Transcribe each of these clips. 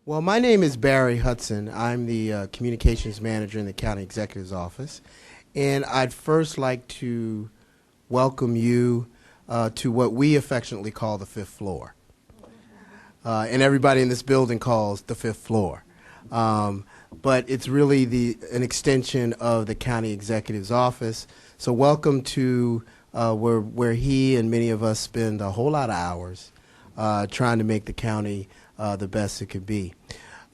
Well, my name is Barry Hudson. I'm the communications manager in the county executive's office. And I'd first like to welcome you to what we affectionately call the fifth floor. And everybody in this building calls the fifth floor. But it's really an extension of the county executive's office. So welcome to where he and many of us spend a whole lot of hours trying to make the county the best it could be.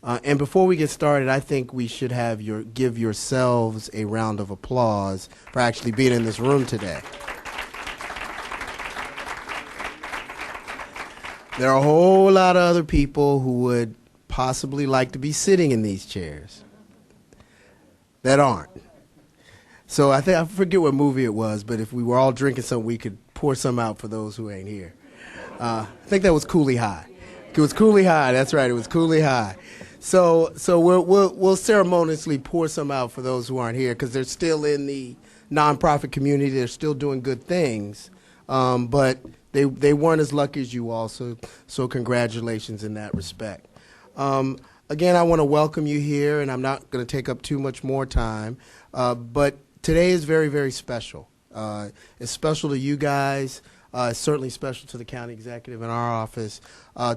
And before we get started, I think we should give yourselves a round of applause for actually being in this room today. There are a whole lot of other people who would possibly like to be sitting in these chairs that aren't. So I forget what movie it was, but if we were all drinking something, we could pour some out for those who ain't here. I think that was Cooley High. It was Cooley High. That's right. It was Cooley High. So we'll ceremoniously pour some out for those who aren't here because they're still in the nonprofit community. They're still doing good things, but they weren't as lucky as you all. So congratulations in that respect. Again, I want to welcome you here, and I'm not going to take up too much more time. But today is very, very special. It's special to you guys. It's certainly special to the county executive in our office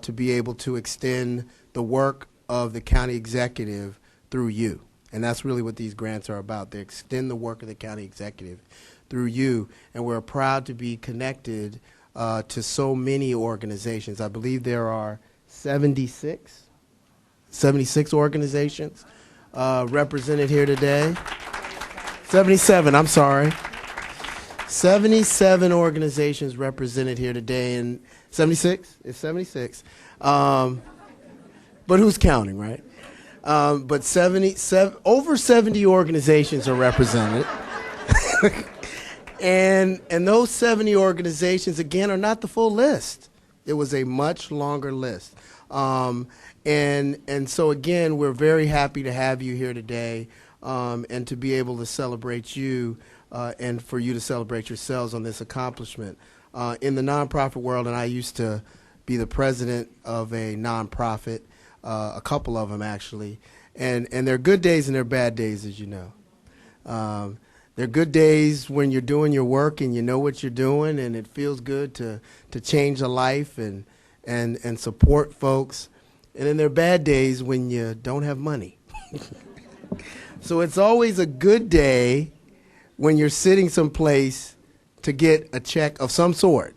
to be able to extend the work of the county executive through you. And that's really what these grants are about. They extend the work of the county executive through you. And we're proud to be connected to so many organizations. I believe there are 76 organizations represented here today. 77, I'm sorry. 77 organizations represented here today, and 76? It's 76. But who's counting, right? But over 70 organizations are represented. and those 70 organizations, again, are not the full list. It was a much longer list. And so, again, we're very happy to have you here today and to be able to celebrate you and for you to celebrate yourselves on this accomplishment. In the nonprofit world, and I used to be the president of a nonprofit, a couple of them actually, and there are good days and there are bad days, as you know. There are good days when you're doing your work and you know what you're doing and it feels good to change a life and support folks. And then there are bad days when you don't have money. So it's always a good day when you're sitting someplace to get a check of some sort.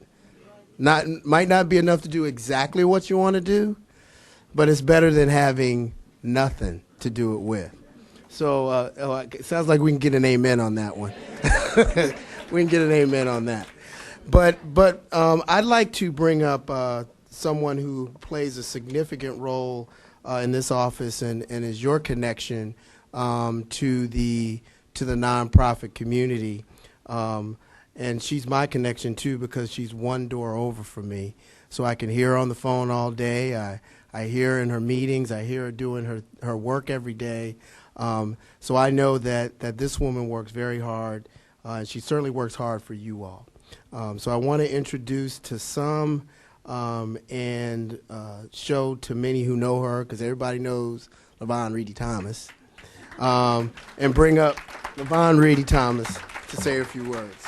Might not be enough to do exactly what you want to do, but it's better than having nothing to do it with. So it sounds like we can get an amen on that one. We can get an amen on that. But I'd like to bring up someone who plays a significant role in this office and is your connection to the nonprofit community. And she's my connection, too, because she's one door over from me. So I can hear her on the phone all day. I hear her in her meetings. I hear her doing her work every day. So I know that this woman works very hard, and she certainly works hard for you all. So I want to introduce to some and show to many who know her, because everybody knows LaVon Reedy Thomas, and bring up LaVon Reedy Thomas to say a few words.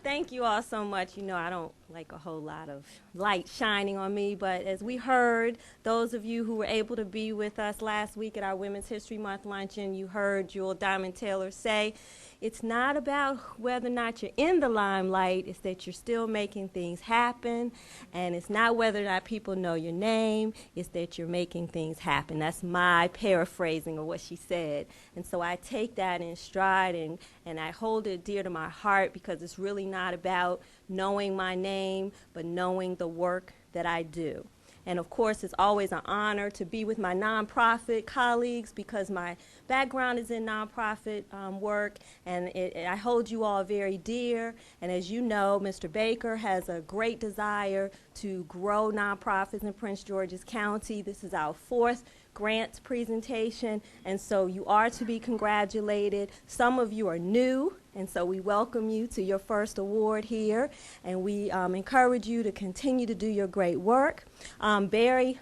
Thank you all so much. You know, I don't like a whole lot of light shining on me, but as we heard, those of you who were able to be with us last week at our Women's History Month luncheon, you heard Jewel Diamond Taylor say, it's not about whether or not you're in the limelight, it's that you're still making things happen, and it's not whether or not people know your name, it's that you're making things happen. That's my paraphrasing of what she said. And so I take that in stride and I hold it dear to my heart because it's really not about knowing my name, but knowing the work that I do. And of course, it's always an honor to be with my nonprofit colleagues because my background is in nonprofit work, and I hold you all very dear. And as you know, Mr. Baker has a great desire to grow nonprofits in Prince George's County. This is our fourth grants presentation, and so you are to be congratulated. Some of you are new, and so we welcome you to your first award here, and we encourage you to continue to do your great work. Barry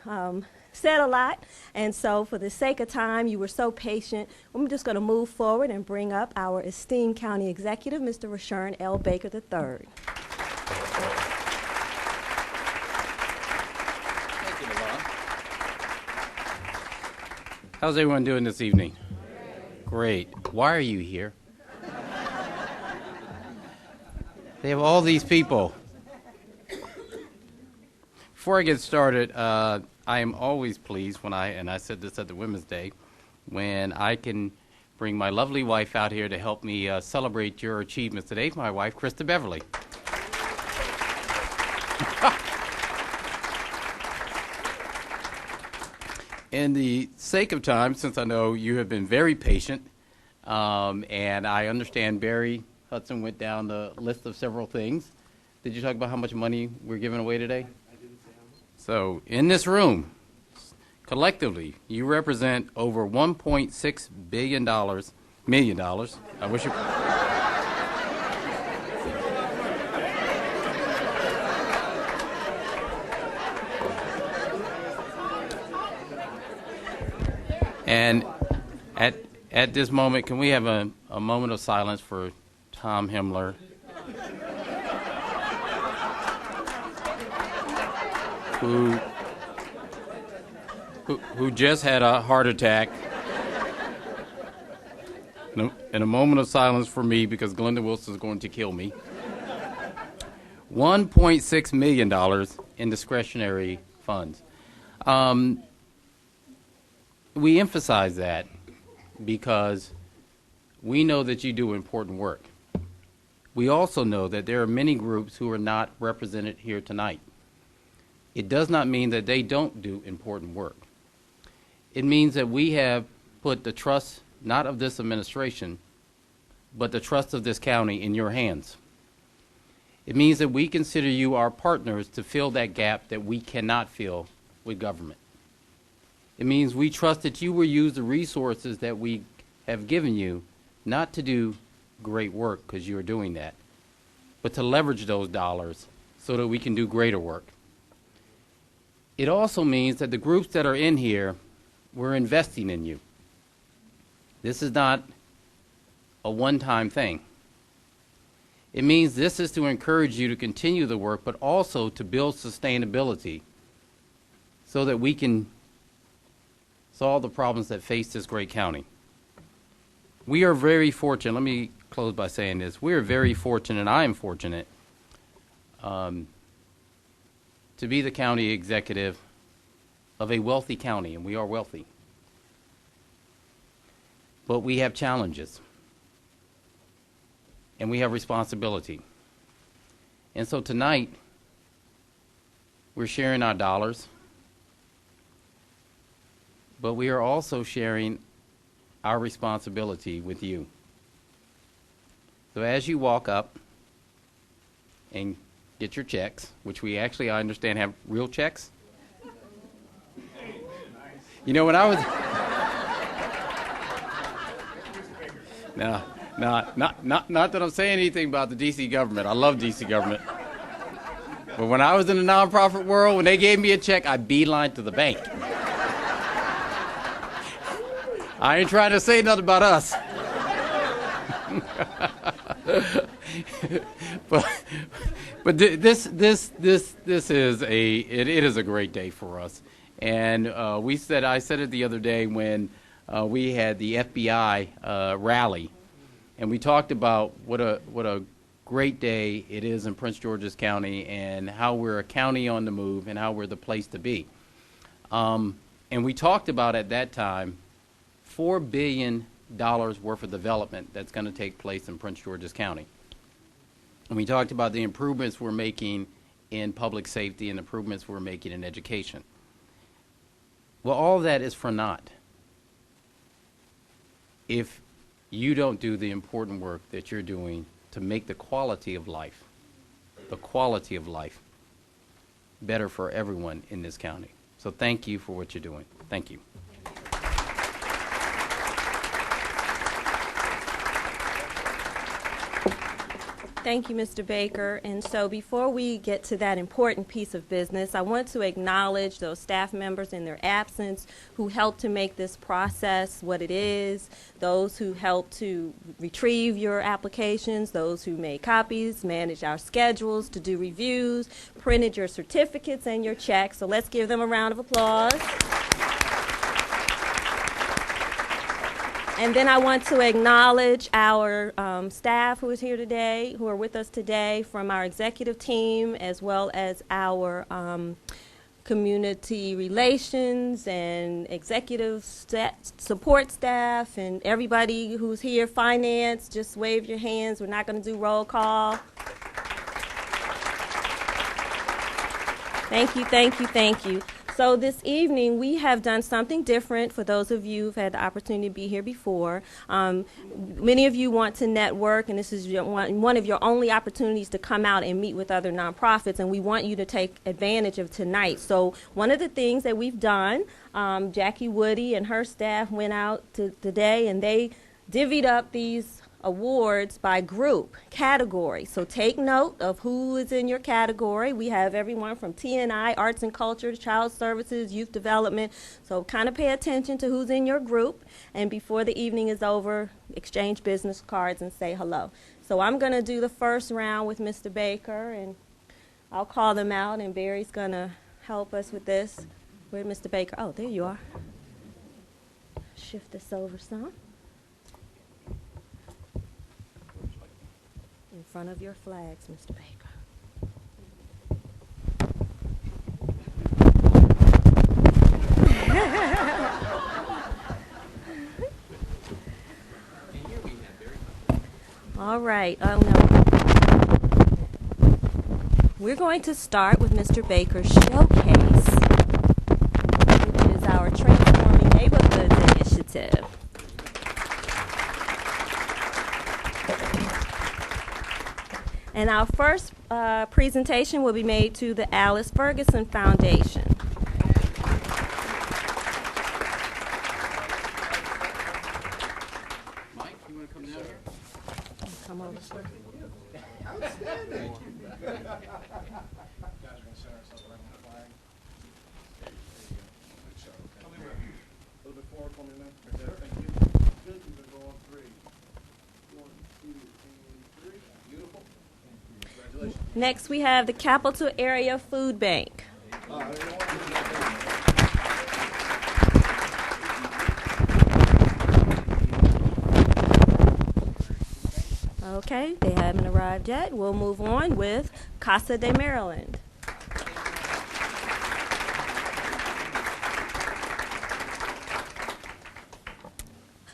said a lot, and so for the sake of time, you were so patient. I'm just going to move forward and bring up our esteemed county executive, Mr. Rashern L. Baker III. Thank you, Lavon. How's everyone doing this evening? Great. Why are you here? They have all these people. Before I get started, I am always pleased when I said this at the Women's Day, when I can bring my lovely wife out here to help me celebrate your achievements today. My wife, Krista Beverly. In the sake of time, since I know you have been very patient, and I understand Barry Hudson went down the list of several things. Did you talk about how much money we're giving away today? I didn't say how much. So, in this room, collectively, you represent over $1.6 billion, million dollars. I wish you... And at this moment, can we have a moment of silence for Tom Himmler? Who just had a heart attack. And a moment of silence for me, because Glenda Wilson is going to kill me. $1.6 million in discretionary funds. We emphasize that because we know that you do important work. We also know that there are many groups who are not represented here tonight. It does not mean that they don't do important work. It means that we have put the trust, not of this administration, but the trust of this county in your hands. It means that we consider you our partners to fill that gap that we cannot fill with government. It means we trust that you will use the resources that we have given you not to do great work, because you are doing that, but to leverage those dollars so that we can do greater work. It also means that the groups that are in here, we're investing in you. This is not a one-time thing. It means this is to encourage you to continue the work, but also to build sustainability so that we can solve the problems that face this great county. We are very fortunate. Let me close by saying this. We are very fortunate, and I am fortunate, to be the county executive of a wealthy county, and we are wealthy. But we have challenges, and we have responsibility. And so tonight, we're sharing our dollars, but we are also sharing our responsibility with you. So as you walk up and get your checks, which we actually, I understand, have real checks. You know, when I was... No, not that I'm saying anything about the D.C. government. I love D.C. government. But when I was in the nonprofit world, when they gave me a check, I beeline to the bank. I ain't trying to say nothing about us. but this is it is a great day for us. And I said it the other day when we had the FBI rally, and we talked about what a great day it is in Prince George's County, and how we're a county on the move, and how we're the place to be. And we talked about at that time $4 billion worth of development that's going to take place in Prince George's County. And we talked about the improvements we're making in public safety and improvements we're making in education. Well, all of that is for naught if you don't do the important work that you're doing to make the quality of life better for everyone in this county. So thank you for what you're doing. Thank you. Thank you, Mr. Baker. And so before we get to that important piece of business, I want to acknowledge those staff members in their absence who helped to make this process what it is, those who helped to retrieve your applications, those who made copies, managed our schedules, to do reviews, printed your certificates and your checks. So let's give them a round of applause. And then I want to acknowledge our staff who is here today, who are with us today, from our executive team, as well as our community relations and executive support staff, and everybody who's here, finance. Just wave your hands. We're not going to do roll call. Thank you, thank you, thank you. So this evening, we have done something different for those of you who've had the opportunity to be here before. Many of you want to network, and this is one of your only opportunities to come out and meet with other nonprofits, and we want you to take advantage of tonight. So one of the things that we've done, Jackie Woody and her staff went out today, and they divvied up these awards by group, category. So take note of who is in your category. We have everyone from TNI, Arts and Culture, Child Services, Youth Development. So kind of pay attention to who's in your group. And before the evening is over, exchange business cards and say hello. So I'm going to do the first round with Mr. Baker, and I'll call them out, and Barry's going to help us with this. Where's Mr. Baker? Oh, there you are. Shift this over some. In front of your flags, Mr. Baker. All right. Oh, no. We're going to start with Mr. Baker's showcase, which is our Transforming Neighborhoods initiative. And our first presentation will be made to the Alice Ferguson Foundation. Mike, you want to come down here? Come over. Outstanding. Next, we have the Capital Area Food Bank. Okay, they haven't arrived yet. We'll move on with Casa de Maryland.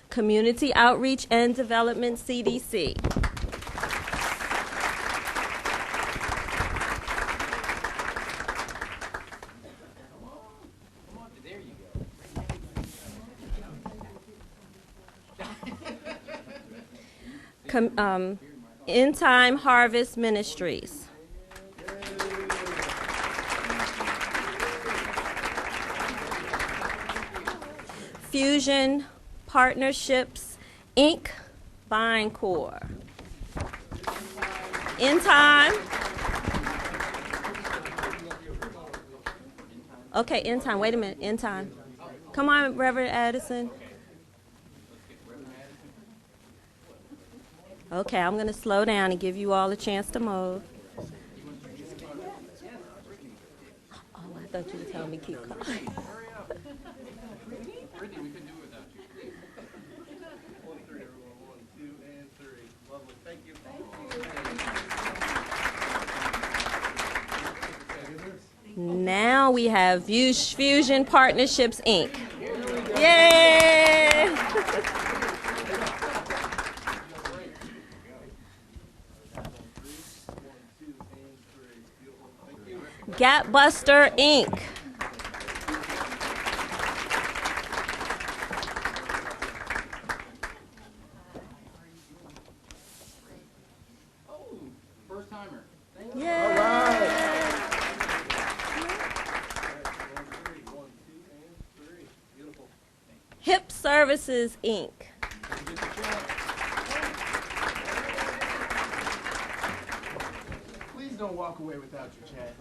Community Outreach and Development, CDC. In Time Harvest Ministries. Fusion Partnerships, Inc., Vine Corps. In Time. Okay, In Time. Wait a minute. In Time. Come on, Reverend Addison. Okay, I'm going to slow down and give you all a chance to move. Oh, I thought you were telling me keep calm. Now we have Fusion Partnerships, Inc. Yay! Gapbuster, Inc. Oh, first timer. Yay! Hip Services, Inc. Please don't walk away without your check.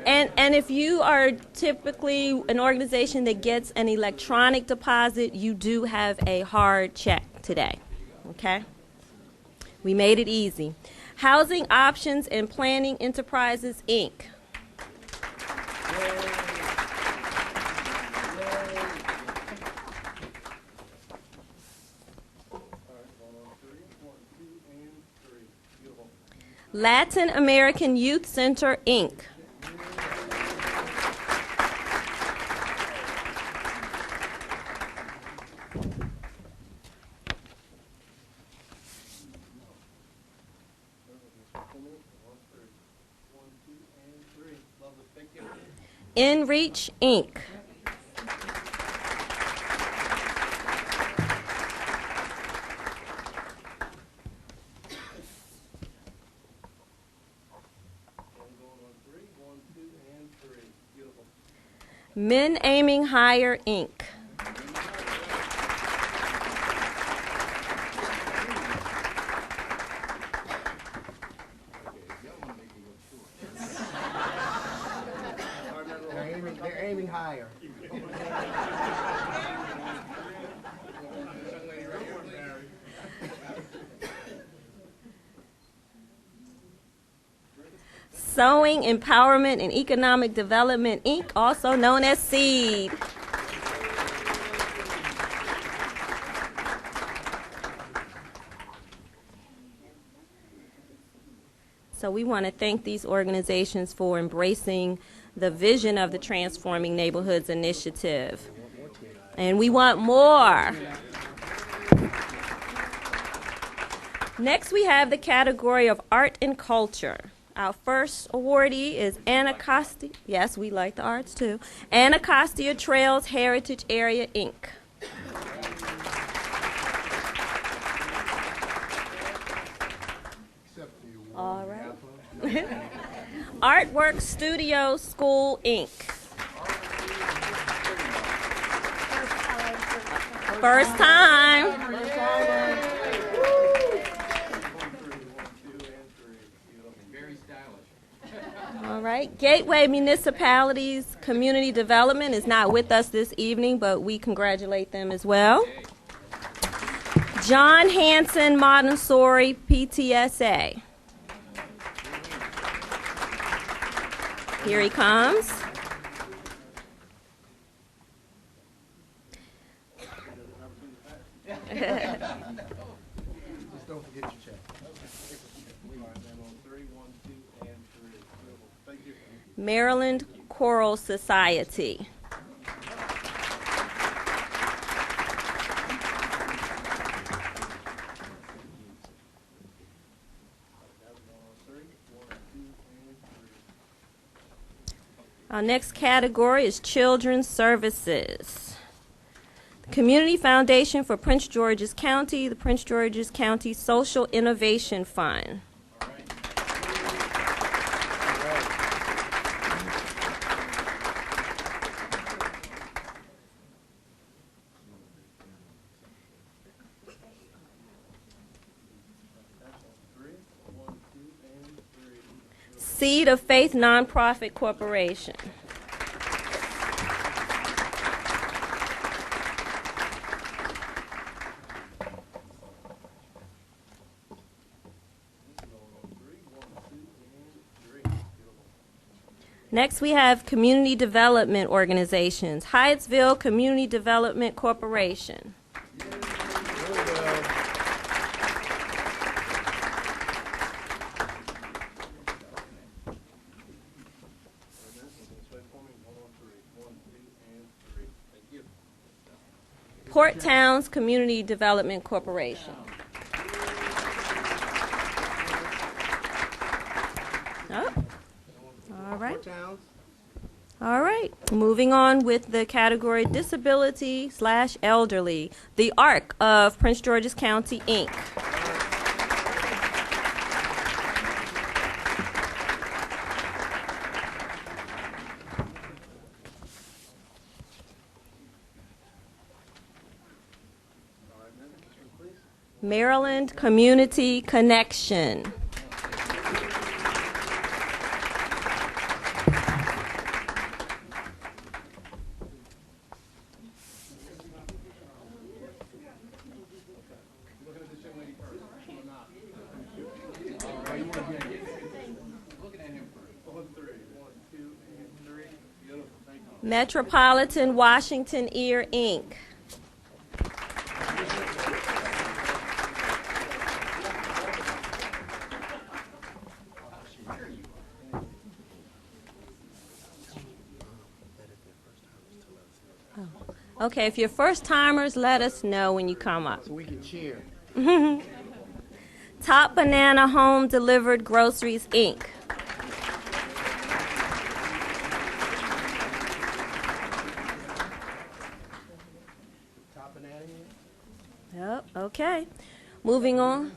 And if you are typically an organization that gets an electronic deposit, you do have a hard check today. Okay? We made it easy. Housing Options and Planning Enterprises, Inc. Latin American Youth Center, Inc. InReach, Inc. Men Aiming Higher, Inc. They're aiming higher. Sewing Empowerment and Economic Development, Inc., also known as SEED. So we want to thank these organizations for embracing the vision of the Transforming Neighborhoods Initiative. And we want more. Next, we have the category of Art and Culture. Our first awardee is Anacostia. Yes, we like the arts too. Anacostia Trails Heritage Area, Inc. All right. Artwork Studio School, Inc. First time. All right. Gateway Municipalities Community Development is not with us this evening, but we congratulate them as well. John Hanson Montessori PTSA. Here he comes. Just don't forget your check. Maryland Choral Society. Our next category is Children's Services. The Community Foundation for Prince George's County, the Prince George's County Social Innovation Fund. Seed of Faith Nonprofit Corporation. Next, we have community development organizations. Hyattsville Community Development Corporation. Port Towns Community Development Corporation. Oh. All right. All right. Moving on with the category Disability/Elderly. The ARC of Prince George's County, Inc. Maryland Community Connection. Metropolitan Washington Ear, Inc. Okay, if you're first timers, let us know when you come up. So we can cheer. Top Banana Home Delivered Groceries, Inc. Top banana here? Yep, okay. Moving on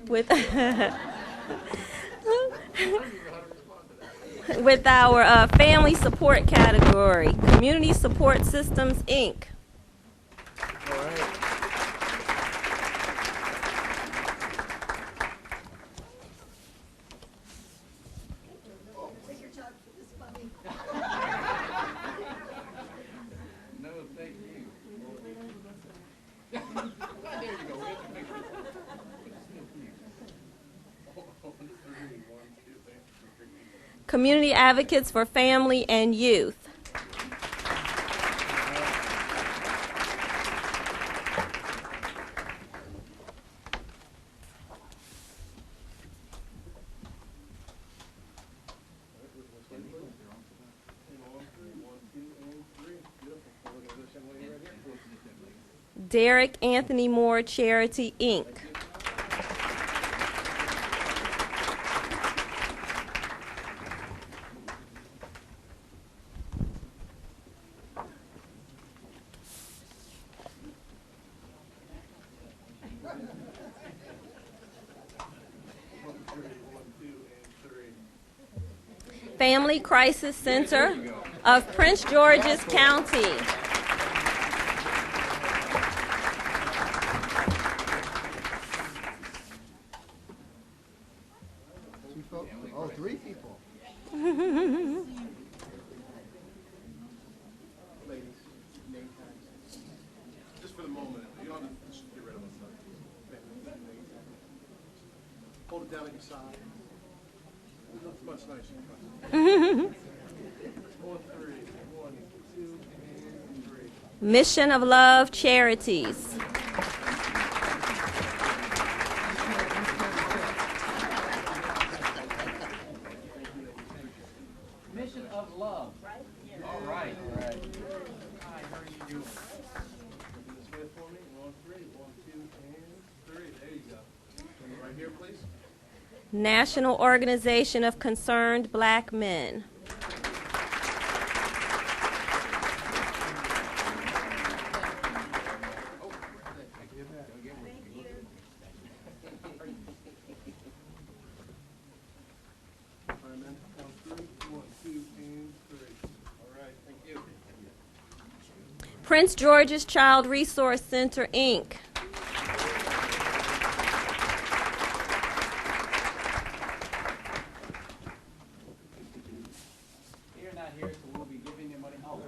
with with our family support category, Community Support Systems, Inc. All right. Community Advocates for Family and Youth. Derek Anthony Moore Charity, Inc. Family Crisis Center of Prince George's County. Two folks? Oh, three people. Ladies, name tags. Just for the moment. You don't have to just get rid of them. Hold it down at your side. That's much nicer. 4, 3, 1, 2, and 3. Mission of Love Charities. Mission of love. All right. All right. Hi, how are you doing? This way for me. 1, 3, 1, 2, and 3. There you go. Right here, please. National Organization of Concerned Black Men. Prince George's Child Resource Center, Inc. They're not here, so we'll be giving them money. Oh.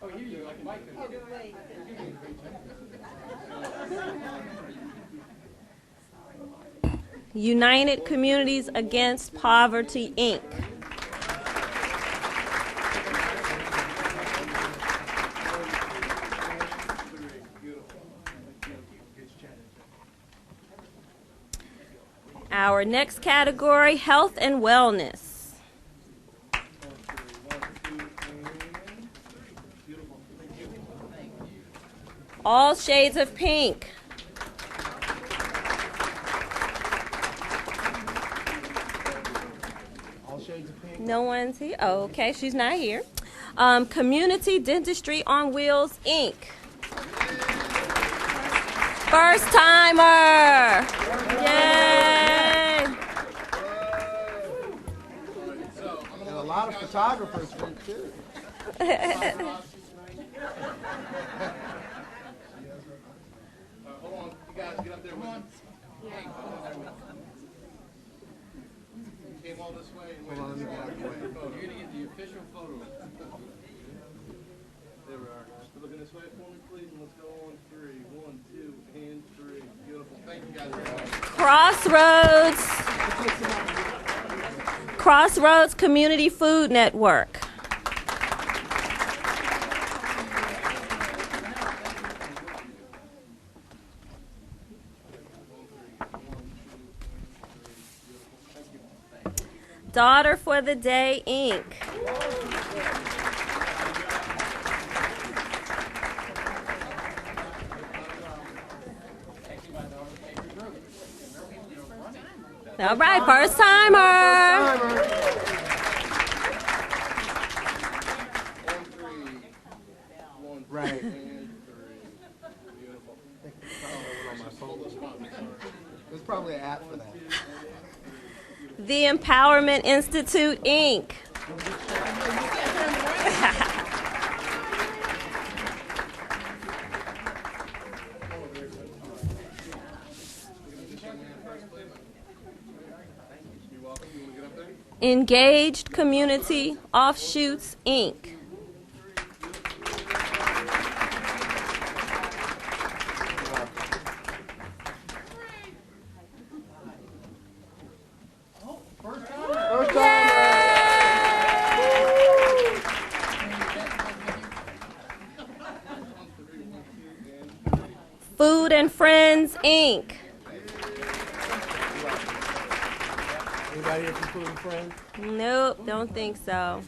Oh, here you go. Like Mike. United Communities Against Poverty, Inc. Our next category, Health and Wellness. All Shades of Pink. All shades of pink. No one's here. Oh, okay, she's not here. Community Dentistry on Wheels, Inc. First timer. Yay! And a lot of photographers from too. Hold on, you guys get up there with me. Came all this way. Hold on, let me get out of the way. You're gonna get the official photo. There we are. So looking this way for me, please, and let's go on 3. 1, 2, and 3. Beautiful. Thank you guys very much. Crossroads Community Food Network. Daughter for the Day, Inc. All right, first timer. Right. There's probably an app for that. The Empowerment Institute, Inc. Engaged Community Offshoots, Inc. Food and Friends, Inc. Anybody here from Food and Friends? Nope, don't think so.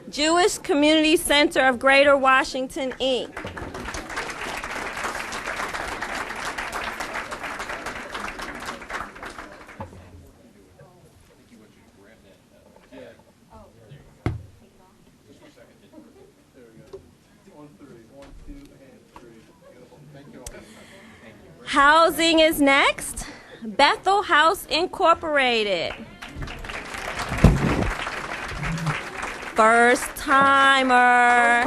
Jewish Community Center of Greater Washington, Inc. Housing is next. Bethel House Incorporated. First timer.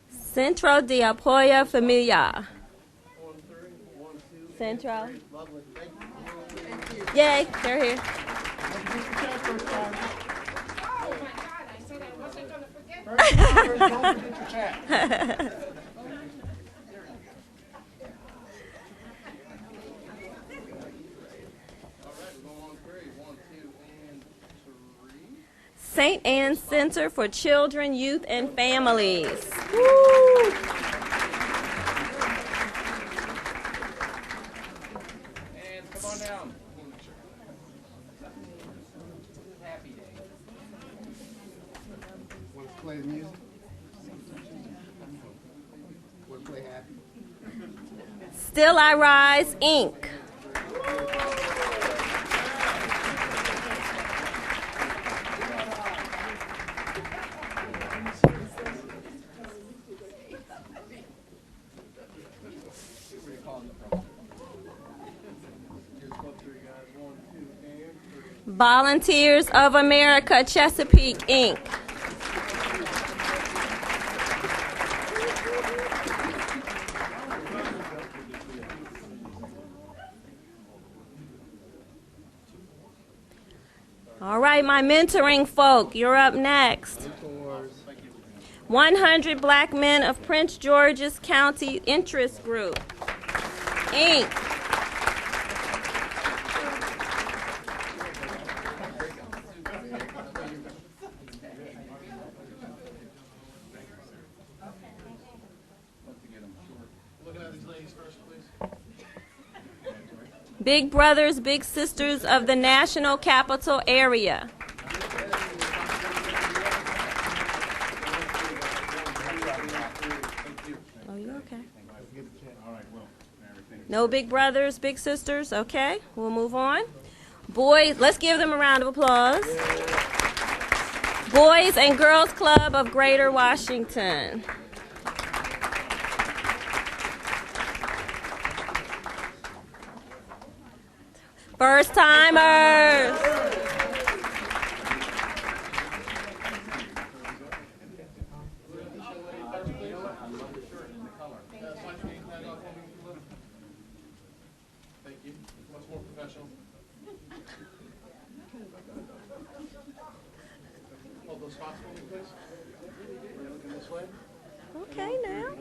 Centro de Apoyo Familiar. Centro. Yay, they're here. Oh my God, I said I wasn't going to forget. Don't forget your chat. St. Anne's Center for Children, Youth, and Families. Woo! And come on down. Want to play the music? Want to play Happy? Still I Rise, Inc. Volunteers of America, Chesapeake, Inc. All right, my mentoring folk, you're up next. 100 Black Men of Prince George's County Interest Group, Inc. Big Brothers, Big Sisters of the National Capital Area. Oh, you okay? No Big Brothers, Big Sisters? Okay, we'll move on. Boys, let's give them a round of applause. Boys and Girls Club of Greater Washington. First timers. Thank you. Much more professional. Hold those spots for me, please. Looking this way. Okay, now.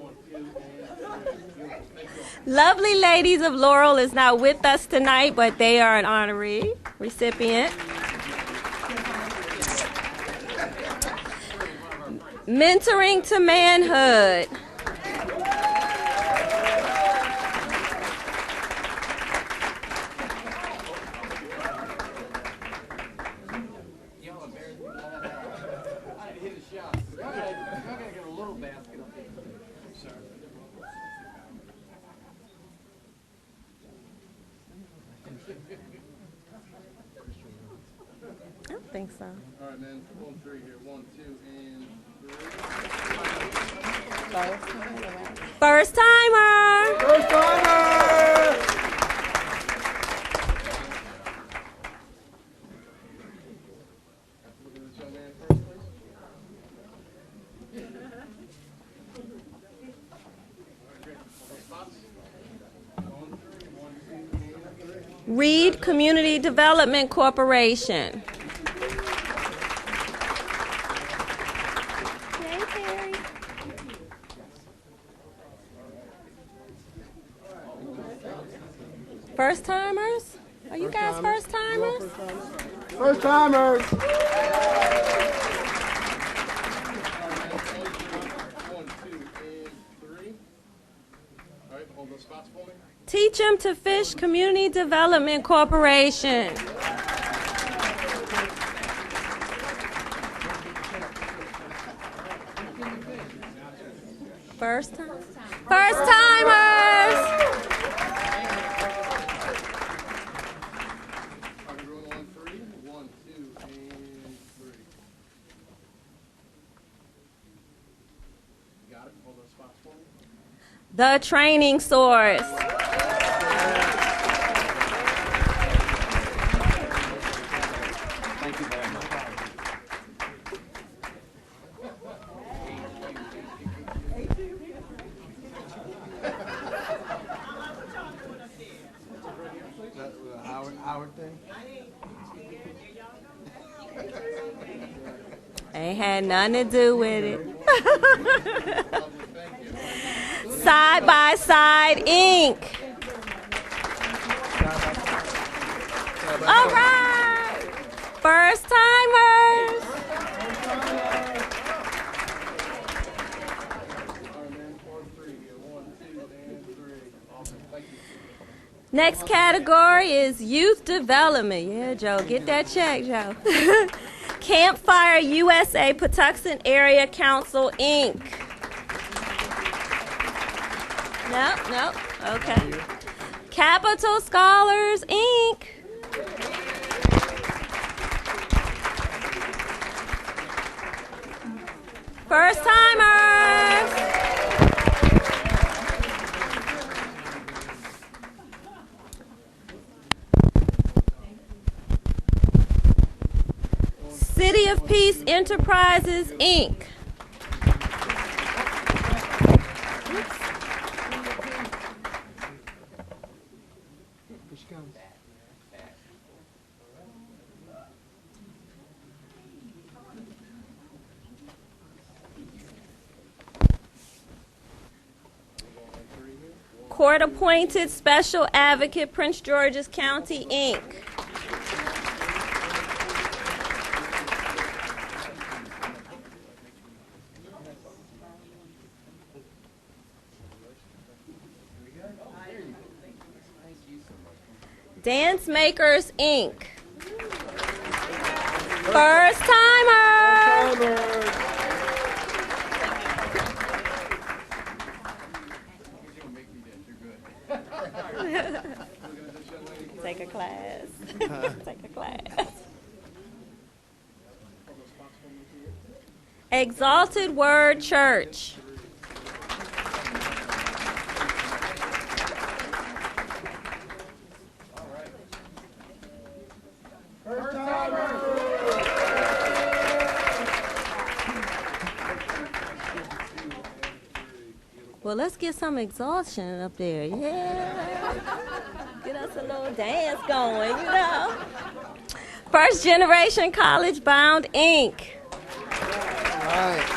Lovely ladies of Laurel is not with us tonight, but they are an honoree recipient. Mentoring to Manhood. I don't think so. All right, man. 1, 3 here. 1, 2, and 3. First timer. First timer! Look at this young man first, please. All right, great. Hold those spots. 1, 2, and 3. Reed Community Development Corporation. Yay, Terry. First timers? Are you guys first timers? First timers! 1, 2, and 3. All right, hold those spots for me. Teach 'em to Fish Community Development Corporation. First time. First timers. All right, everyone, 1, 3. 1, 2, and 3. Got it. Hold those spots for me. The Training Source. Thank you very much. Howard thing? Ain't had nothing to do with it. Side by Side Inc. All right. First timers. All right, man. 1, 3 here. 1, 2, and 3. Awesome. Thank you. Next category is Youth Development. Yeah, Joe, get that check, Joe. Campfire USA Patuxent Area Council, Inc. Nope. Okay. Capital Scholars, Inc. First timers. City of Peace Enterprises, Inc. Court Appointed Special Advocate, Prince George's County, Inc. Dance Makers, Inc. First timer. Take a class. Take a class. Exalted Word Church. Well, let's get some exhaustion up there. Yeah. Get us a little dance going, you know. First Generation College Bound, Inc. All right.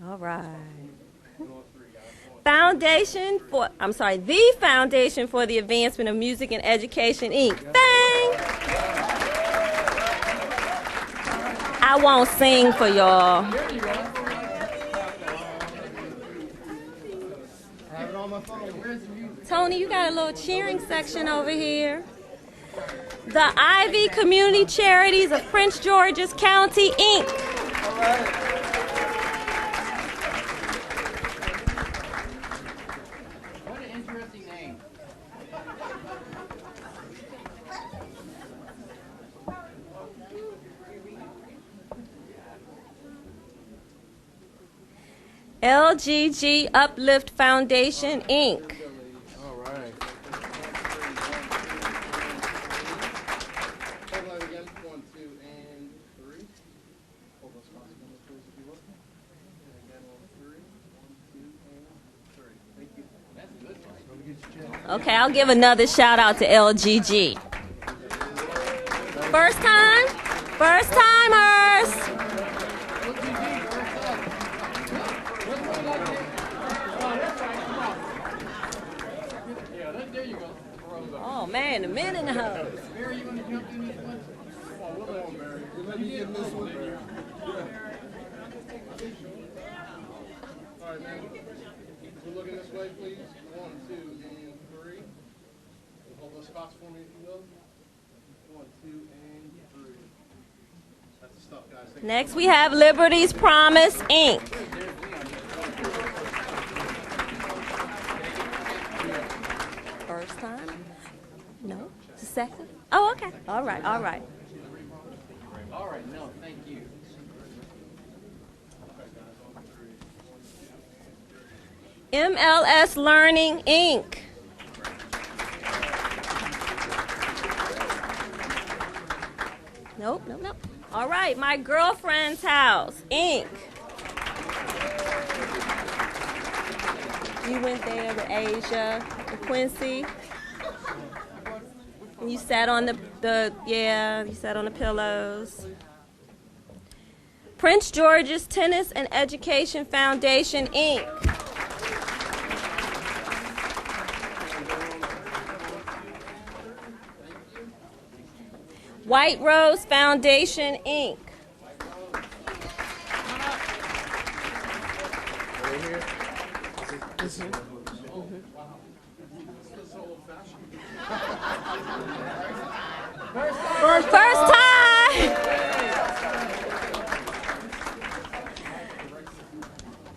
All right. The Foundation for the Advancement of Music and Education, Inc. Bang! I won't sing for y'all. Tony, you got a little cheering section over here. The Ivy Community Charities of Prince George's County, Inc. What an interesting name. LGG Uplift Foundation, Inc. All right. Hold that again. 1, 2, and 3. Hold those spots, please, if you will. And again on 3. 1, 2, and 3. Thank you. Okay, I'll give another shout out to LGG. First time? First timers. There you go. Oh man, the men in the house. Mary, you want to jump in this one? Come on, come on, Mary. You let me get in this one. All right, man. We're looking this way, please. 1, 2, and 3. Hold those spots for me, if you will. 1, 2, and 3. That's the stuff, guys. Thank you. Next we have Liberty's Promise, Inc. First time? No? The second? Oh, okay. All right, all right. All right, no, thank you. MLS Learning, Inc. Nope, nope, nope. All right, My Girlfriend's House, Inc. You went there with Asia and Quincy. And you sat on you sat on the pillows. Prince George's Tennis and Education Foundation, Inc. White Rose Foundation, Inc. First time!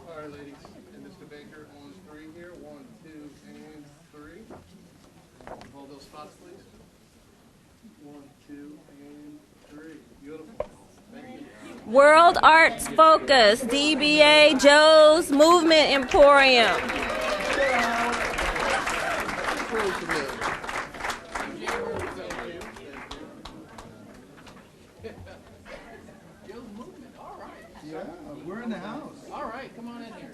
All right, ladies. And Mr. Baker on 3 here. 1, 2, and 3. Hold those spots, please. 1, 2, and 3. Beautiful. Thank you. World Arts Focus, DBA Joe's Movement Emporium. Joe's Movement, all right. Yeah, we're in the house. All right, come on in here.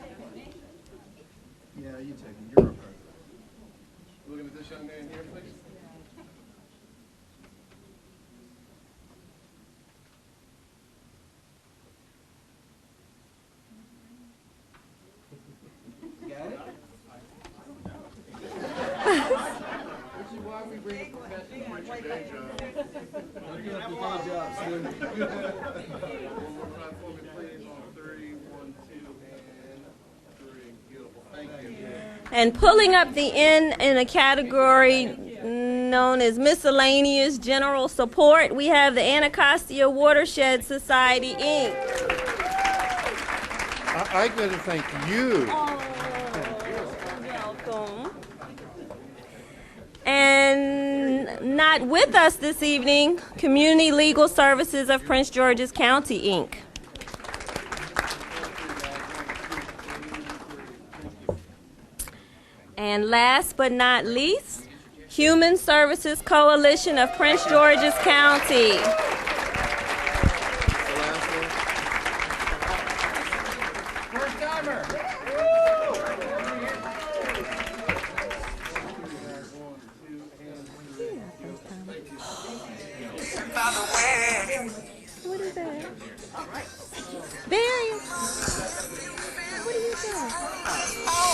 Yeah, you take it. You're okay. Looking at this young man here, please. Got it? This is why we bring a professional to your day job. Look at the day job, Slim. One more time for me, please. On 3, 1, 2, and 3. Beautiful. Thank you. And pulling up the N in a category known as Miscellaneous General Support, we have the Anacostia Watershed Society, Inc. I'd like to thank you. Welcome. And not with us this evening, Community Legal Services of Prince George's County, Inc. And last but not least, Human Services Coalition of Prince George's County. What is that? Darius, what are you doing?